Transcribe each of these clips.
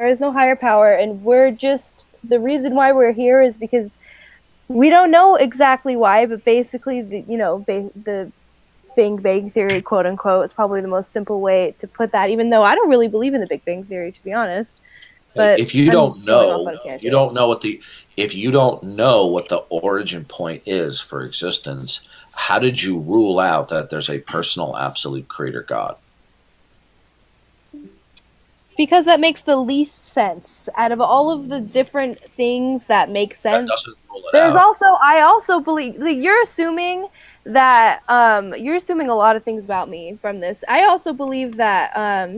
There is no higher power, and we're just, the reason why we're here is because we don't know exactly why, but basically, the Big Bang Theory, quote unquote, is probably the most simple way to put that, even though I don't really believe in the Big Bang Theory, to be honest. But if you don't know, if you don't know what the origin point is for existence, how did you rule out that there's a personal absolute creator God? Because that makes the least sense out of all of the different things that make sense. That doesn't rule it There's out. also, I also believe, like, you're assuming that you're assuming a lot of things about me from this. I also believe that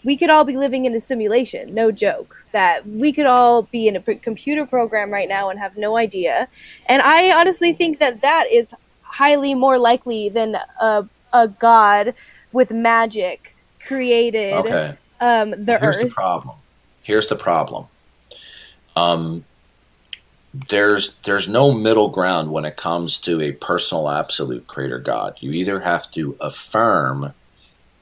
we could all be living in a simulation, no joke. That we could all be in a computer program right now and have no idea. And I honestly think that that is highly more likely than a god with magic created. Okay. The Here's Earth. the problem. Here's the problem. There's no middle ground when it comes to a personal absolute creator God. You either have to affirm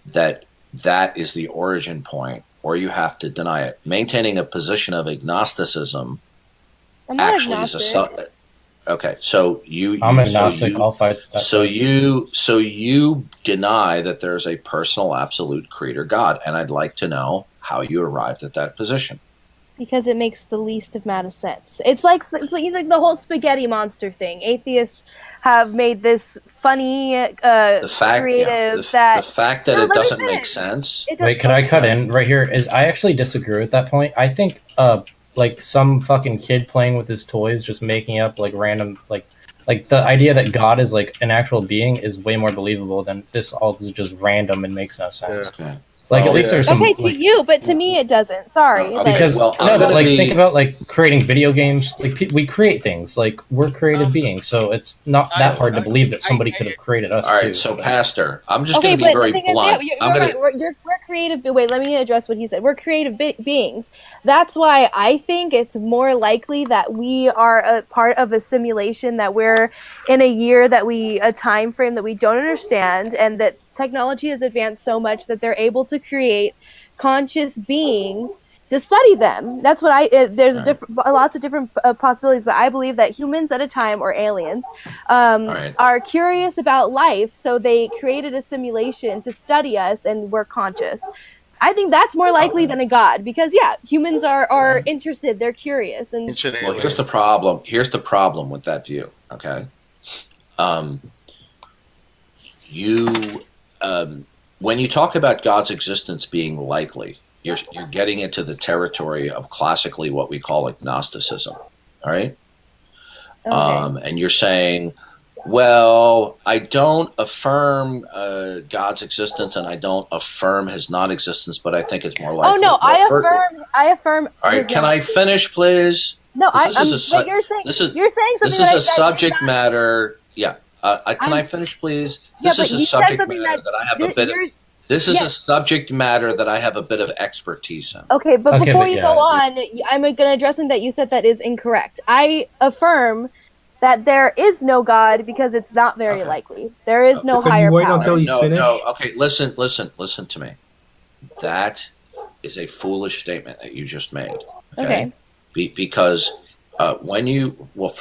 that that is the origin point, or you have to deny it. Maintaining a position of agnosticism actually is a okay. So I'm agnostic. I'll fight that. So you deny that there's a personal absolute creator God, and I'd like to know how you arrived at that position. Because it makes the least amount of sense. It's like the whole spaghetti monster thing. Atheists have made this funny, the fact that no, it doesn't make sense. Wait, could I cut in right here? I actually disagree with that point. I think like some fucking kid playing with his toys, just making up like random like the idea that God is like an actual being is way more believable than this all is just random and makes no sense. Yeah. Okay. Like at least there's some. Okay, to you, but to me it doesn't. Sorry. Because think about like creating video games. Like we create things. Like we're creative beings, so it's not that hard to believe that somebody could have created us. All right, too, so Pastor, I'm just going to be very blunt. We're creative. Wait, let me address what he said. We're creative beings. That's why I think it's more likely that we are a part of a simulation, that we're in a time frame that we don't understand, and that technology has advanced so much that they're able to create conscious beings to study them. That's what there's lots of different possibilities, but I believe that humans at a time, or aliens, are curious about life, so they created a simulation to study us, and we're conscious. I think that's more likely than a god, because humans are interested, they're curious. And well, here's the problem. Here's the problem with that view. Okay, when you talk about God's existence being likely, you're getting into the territory of classically what we call agnosticism. All right, okay. And you're saying, well, I don't affirm God's existence, and I don't affirm his non-existence, but I think it's more likely. Oh no, I affirm. All right, can I finish, please? No, you're saying something. This is a subject matter. Yeah. Can I finish, please? This is a subject matter that I have a bit of. This is a subject matter that I have a bit of expertise in. Okay, but before you go on, I'm going to address something that you said that is incorrect. I affirm that there is no God because it's not very likely. There is no higher power. Wait until he's finished. No. Okay, listen to me. That is a foolish statement that you just made. Okay. Because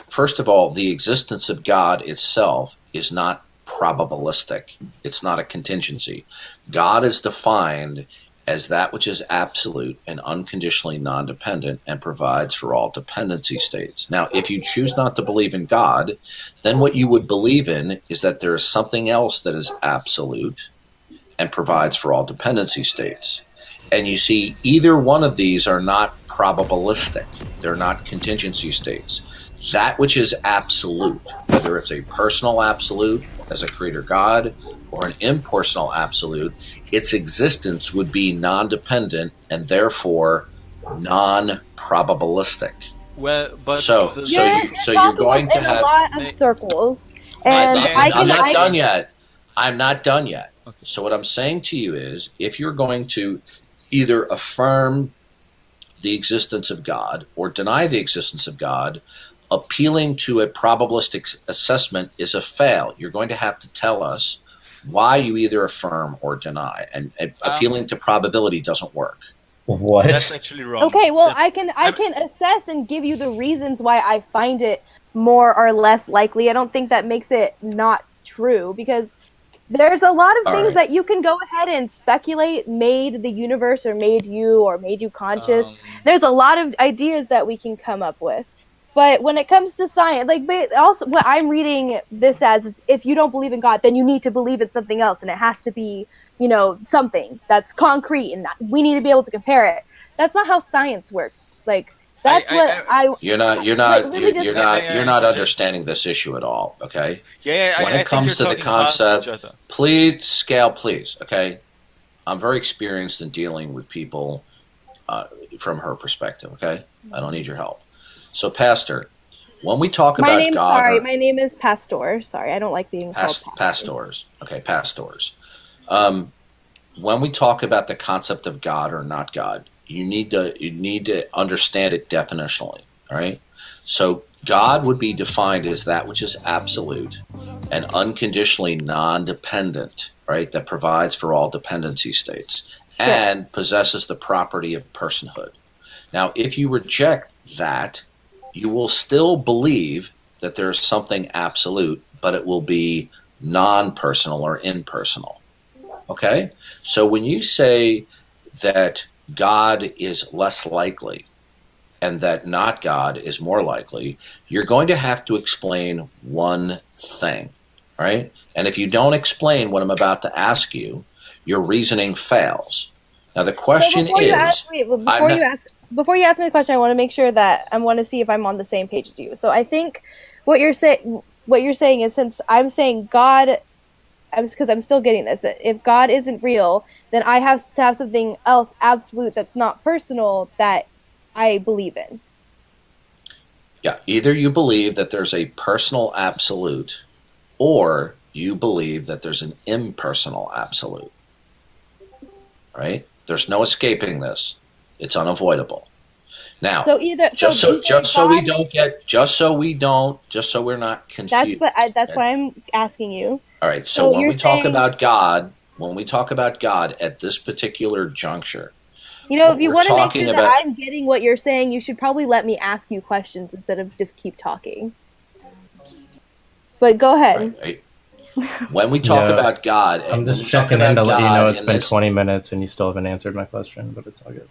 first of all, the existence of God itself is not probabilistic. It's not a contingency. God is defined as that which is absolute and unconditionally non-dependent and provides for all dependency states. Now, if you choose not to believe in God, then what you would believe in is that there is something else that is absolute and provides for all dependency states. And you see, either one of these are not probabilistic. They're not contingency states. That which is absolute, whether it's a personal absolute as a creator God or an impersonal absolute, its existence would be non-dependent and therefore non-probabilistic. Well, but so you're going to have a lot of circles, and I'm not done yet. I'm not done yet. Okay. So what I'm saying to you is, if you're going to either affirm the existence of God or deny the existence of God, appealing to a probabilistic assessment is a fail. You're going to have to tell us why you either affirm or deny, and appealing to probability doesn't work. What? That's actually wrong. Okay, well, I can assess and give you the reasons why I find it more or less likely. I don't think that makes it not true, because there's a lot of things that you can go ahead and speculate made the universe or made you conscious. There's a lot of ideas that we can come up with. But when it comes to science, like, but also what I'm reading this as is, if you don't believe in God, then you need to believe in something else, and it has to be, you know, something that's concrete, and we need to be able to compare it. That's not how science works. Like, that's You're not understanding this issue at all. Okay. Yeah. When it comes to the concept, please scale, please. Okay. I'm very experienced in dealing with people from her perspective. Okay. I don't need your help. So, Pastor, when we talk about God... Sorry, my name is Pastoor. Sorry, I don't like being called Pastors. Okay, Pastors. When we talk about the concept of God or not God, you need to understand it definitionally, all right? So, God would be defined as that which is absolute and unconditionally non-dependent, right, that provides for all dependency states and possesses the property of personhood. Now, if you reject that, you will still believe that there's something absolute, but it will be non-personal or impersonal. Okay? So when you say that God is less likely and that not God is more likely, you're going to have to explain one thing, right? And if you don't explain what I'm about to ask you, your reasoning fails. Now the question is... Before you ask me the question, I want to make sure that I want to see if I'm on the same page as you. So I think what you're saying is, since I'm saying God, because I'm still getting this, that if God isn't real, then I have to have something else absolute that's not personal that I believe in. Yeah, either you believe that there's a personal absolute, or you believe that there's an impersonal absolute. Right? There's no escaping this. It's unavoidable. Now, so we're not confused. That's why I'm asking you. All right. So when we talk about God at this particular juncture, you know, if you want to make sure that I'm getting what you're saying, you should probably let me ask you questions instead of just keep talking. But go ahead. Right. When we talk about God, I'm just checking in to let you know it's been 20 minutes and you still haven't answered my question, but it's all good.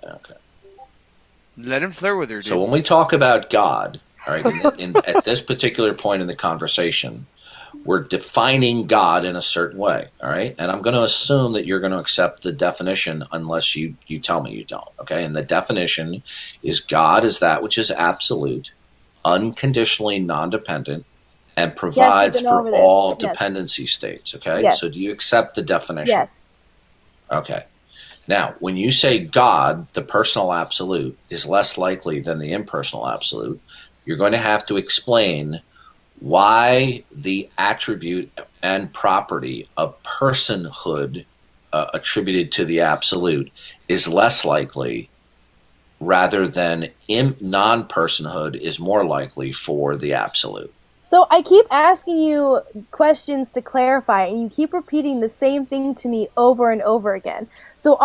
Okay. Let him flirt with her, dude. So when we talk about God, all right, at this particular point in the conversation, we're defining God in a certain way, all right? And I'm going to assume that you're going to accept the definition unless you tell me you don't, okay? And the definition is God is that which is absolute, unconditionally non-dependent, and provides for all dependency states, okay? Yes. So do you accept the definition? Yes. Okay. Now, when you say God, the personal absolute, is less likely than the impersonal absolute, you're going to have to explain why the attribute and property of personhood attributed to the absolute is less likely, rather than non-personhood is more likely for the absolute. So I keep asking you questions to clarify, and you keep repeating the same thing to me over and over again. So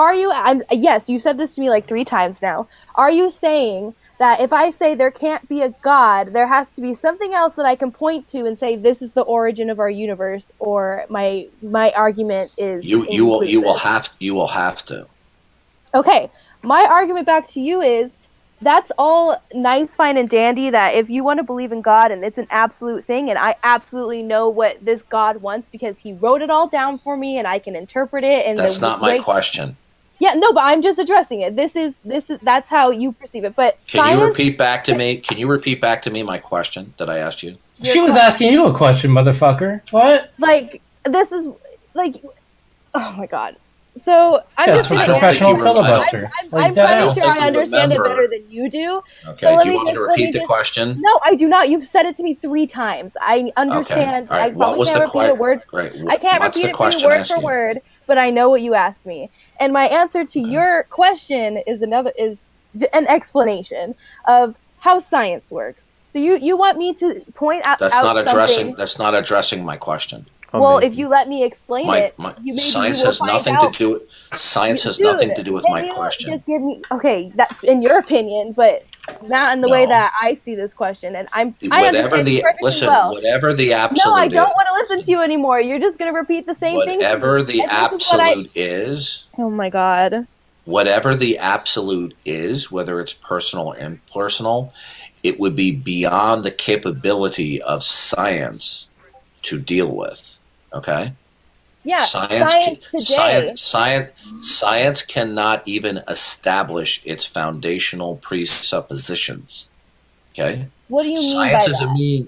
yes, you said this to me like 3 times now. Are you saying that if I say there can't be a God, there has to be something else that I can point to and say this is the origin of our universe, or my argument is you will have to. Okay, my argument back to you is, that's all nice, fine, and dandy, that if you want to believe in God and it's an absolute thing, and I absolutely know what this God wants because he wrote it all down for me and I can interpret it. And that's not my question. Yeah, no, but I'm just addressing it. That's how you perceive it. But Can you repeat back to me my question that I asked you? She was asking you a question, motherfucker. What? Like, this is like, oh my God. So I'm just professional filibuster. I'm pretty sure I understand it better than you do. Okay. So do you want me to repeat the question? No, I do not. You've said it to me 3 times. I understand. Okay. Right. I probably can't repeat it word. I can't repeat it for you word for word, but I know what you asked me. And my answer to your question is an explanation of how science works. So you want me to point out That's not addressing my question. Well, if you let me explain it, science has nothing to do. Science has nothing to do with my question. Just give me that's in your opinion, but not in the way that I see this question. And whatever the absolute. No, I don't want to listen to you anymore. You're just going to repeat the same thing. Whatever the absolute is. Oh my god. Whatever the absolute is, whether it's personal or impersonal, it would be beyond the capability of science to deal with. Okay. Yeah. Science cannot even establish its foundational presuppositions. Okay. What do you mean by that?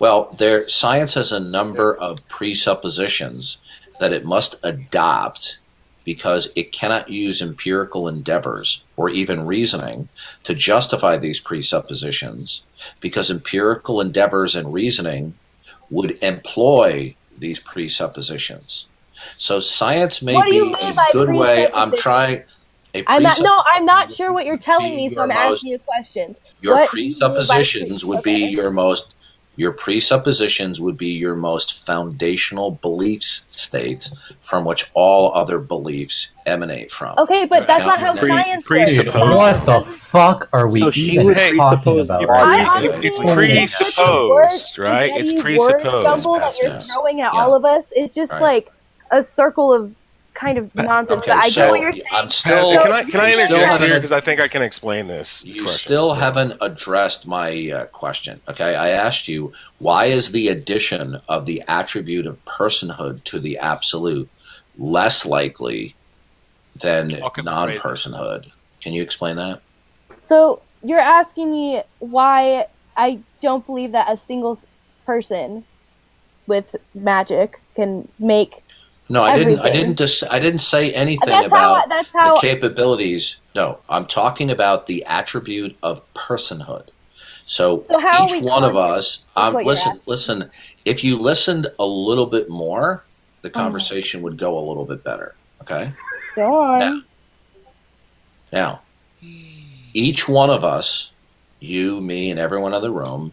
Well, science has a number of presuppositions that it must adopt because it cannot use empirical endeavors or even reasoning to justify these presuppositions, because empirical endeavors and reasoning would employ these presuppositions. So science may be a good way. I'm not sure what you're telling me, so I'm asking you questions. Your presuppositions would be your most foundational belief states from which all other beliefs emanate from. Okay, but that's not how science works. What the fuck are we even talking about? It's presupposed, right? It's presupposed. That you're throwing at all of us is just like a circle of kind of nonsense. Okay, I get what you're saying. I'm still. Can I interject here because I think I can explain this? You still haven't addressed my question. Okay, I asked you, why is the addition of the attribute of personhood to the absolute less likely than non-personhood? Can you explain that? So you're asking me why I don't believe that a single person with magic can make. No, I didn't. I didn't say anything about the capabilities. No, I'm talking about the attribute of personhood. So each one of us. Listen. If you listened a little bit more, the conversation would go a little bit better. Okay. Go on. Now, each one of us, you, me, and everyone in the room,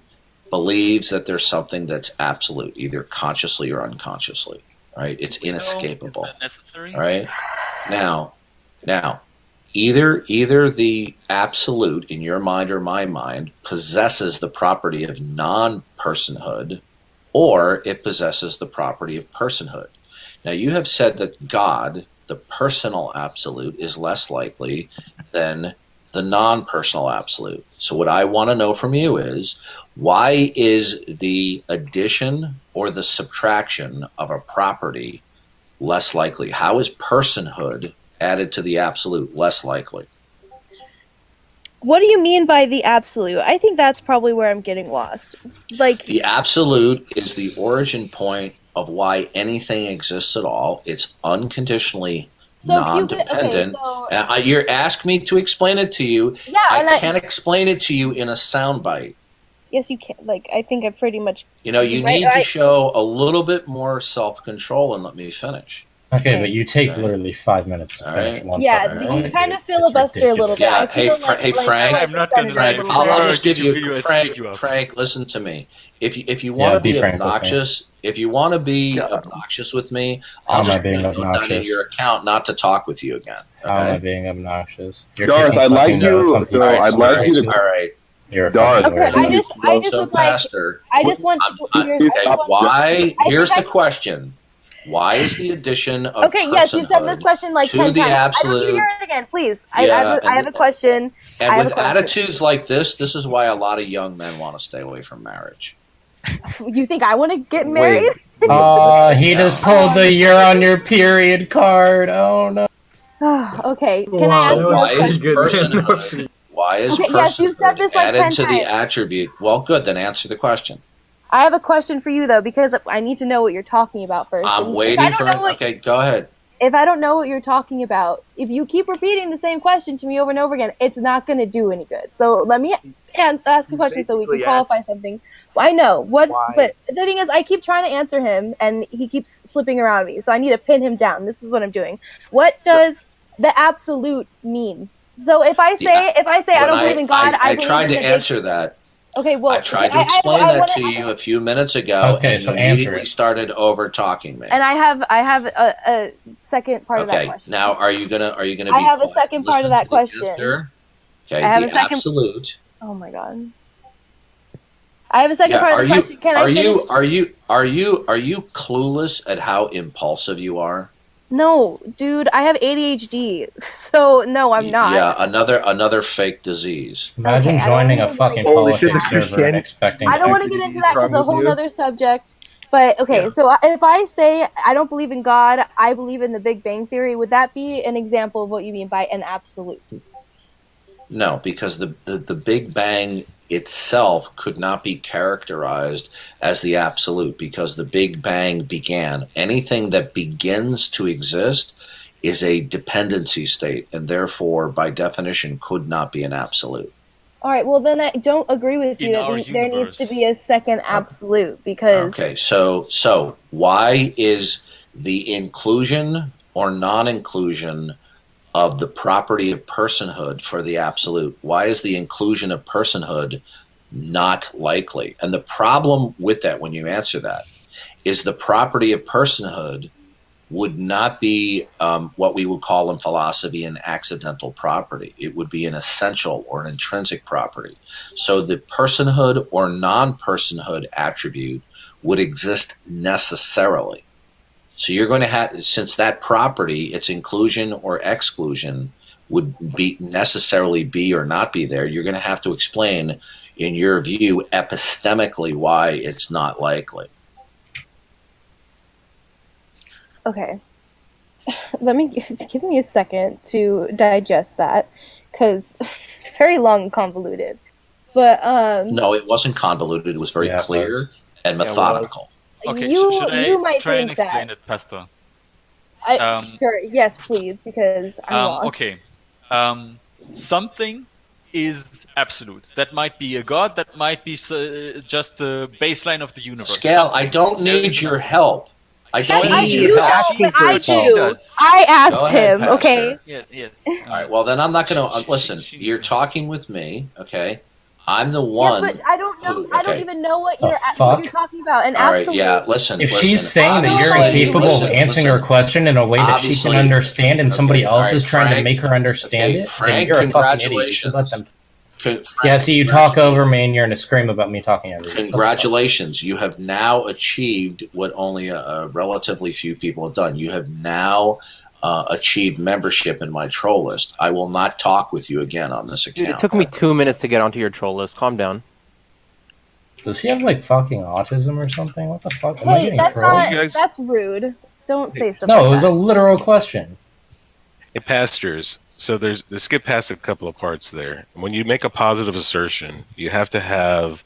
believes that there's something that's absolute, either consciously or unconsciously. Right? It's inescapable. Is that necessary? Right? Now, either the absolute in your mind or my mind possesses the property of non-personhood, or it possesses the property of personhood. Now, you have said that God, the personal absolute, is less likely than the non-personal absolute. So what I want to know from you is, why is the addition or the subtraction of a property less likely? How is personhood added to the absolute less likely? What do you mean by the absolute? I think that's probably where I'm getting lost. Like, the absolute is the origin point of why anything exists at all. It's unconditionally non-dependent. You're asking me to explain it to you. Yeah, I can't explain it to you in a soundbite. Yes, you can. Like, I think I pretty much. You need to show a little bit more self-control and let me finish. Okay, but you take literally 5 minutes. All right. You kind of filibuster a little bit. Yeah. Hey, Frank. I'm not going to. I'll just give you Frank. Listen to me. If you want to be obnoxious, obnoxious with me, I'll just put it down in your account not to talk with you again. Okay? How am I being obnoxious? Darth, I'd like you. So I'd like you to. All right. Darth, I just Pastor. I just want to hear. Here's the question. Why is the addition of yes, you said this question like 10 the times. absolute? I don't hear it again, please. I have a question. And with attitudes like this is why a lot of young men want to stay away from marriage. You think I want to get married? He just pulled the "you're on your period" card. Oh no. Okay, can I ask you a question? Why is personhood yes, you've said this like added 10 to times. the attribute? Well, good. Then answer the question. I have a question for you, though, because I need to know what you're talking about first. I'm waiting for it. Okay, go ahead. If I don't know what you're talking about, if you keep repeating the same question to me over and over again, it's not going to do any good. So let me ask a question so we can qualify something. Well, I know. But the thing is, I keep trying to answer him, and he keeps slipping around me. So I need to pin him down. This is what I'm doing. What does the absolute mean? So if I say I don't believe in God, I tried to answer that. Okay, well, I tried to explain that to you a few minutes ago, and you immediately started over talking me. And I have a second part of that question. Now are you gonna be? I have a second part of that question. Okay, I have the a second... absolute. Oh my god. I have a second part of the question. Can I finish? Are you clueless at how impulsive you are? No, dude, I have ADHD, so no, I'm not. Yeah, another fake disease. Imagine joining a fucking politics server and expecting. I don't want to get into that because it's a whole other subject. But okay, so if I say I don't believe in God, I believe in the Big Bang Theory, would that be an example of what you mean by an absolute? No, because the Big Bang itself could not be characterized as the absolute, because the Big Bang began. Anything that begins to exist is a dependency state, and therefore, by definition, could not be an absolute. All right, well then I don't agree with you that there needs to be a second absolute, because... Okay, so why is the inclusion or non-inclusion of the property of personhood for the absolute, why is the inclusion of personhood not likely? And the problem with that, when you answer that, is the property of personhood would not be what we would call in philosophy an accidental property. It would be an essential or an intrinsic property. So the personhood or non-personhood attribute would exist necessarily. So you're going to have, since that property, its inclusion or exclusion would be necessarily be or not be there, you're going to have to explain, in your view, epistemically why it's not likely. Okay. Give me a second to digest that, because it's very long and convoluted. But no, it wasn't convoluted. It was very clear and methodical. Okay, should I try and explain it, Pastor? Sure, yes, please, because I'm lost. Okay. Something is absolute. That might be a god, that might be just the baseline of the universe. Scale, I don't need your help. I don't need your help. I do. I asked him, okay? Yes. All right, well, then I'm not going to... Listen, you're talking with me, okay? I'm the one. Yes, but I don't know. I don't even know what you're talking about. And all right, yeah. Listen. If she's saying that you're incapable of answering her question in a way that she can understand, and somebody else is trying to make her understand it, then you're a fucking idiot. You should let them. Yeah. See, you talk over me, and you're going to scream about me talking over you. Congratulations! You have now achieved what only a relatively few people have done. You have now achieved membership in my troll list. I will not talk with you again on this account. Dude, it took me 2 minutes to get onto your troll list. Calm down. Does he have like fucking autism or something? What the fuck? Am I getting trolled? That's rude. Don't say something. No, it was a literal question. Hey, Pastors. So there's skip past a couple of parts there. When you make a positive assertion, you have to have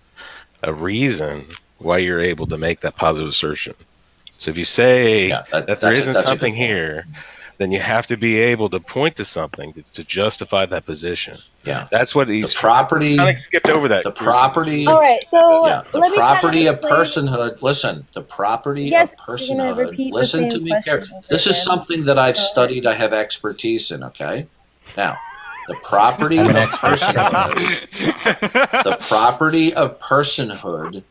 a reason why you're able to make that positive assertion. So if you say that there isn't something here, then you have to be able to point to something to justify that position. Yeah, that's what these property. I skipped over that. The property. All right, so the property of personhood. Listen, the property of personhood. Listen to me carefully. This is something that I've studied. I have expertise in. Okay, now the property of personhood. The property of personhood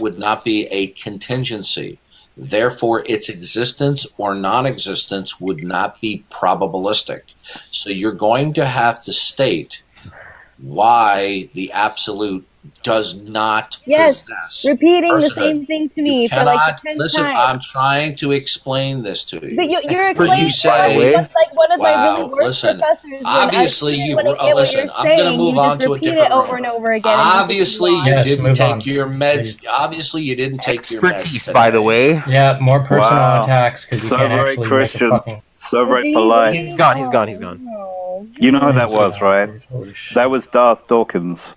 would not be a contingency. Therefore, its existence or non-existence would not be probabilistic. So you're going to have to state why the absolute does not possess. Repeating the same thing to me for like the 10th listen, time. I'm trying to explain this to you. But you're explaining like one of my really worst professors. Obviously, listen. I'm going to move on to a different it over and over again. Obviously, you didn't take your meds. Obviously, you didn't take your meds today. By the way. Yeah, more personal attacks because you can't actually Christian. make a fucking... So very polite. He's gone. You know who that was, right? That was Darth Dawkins.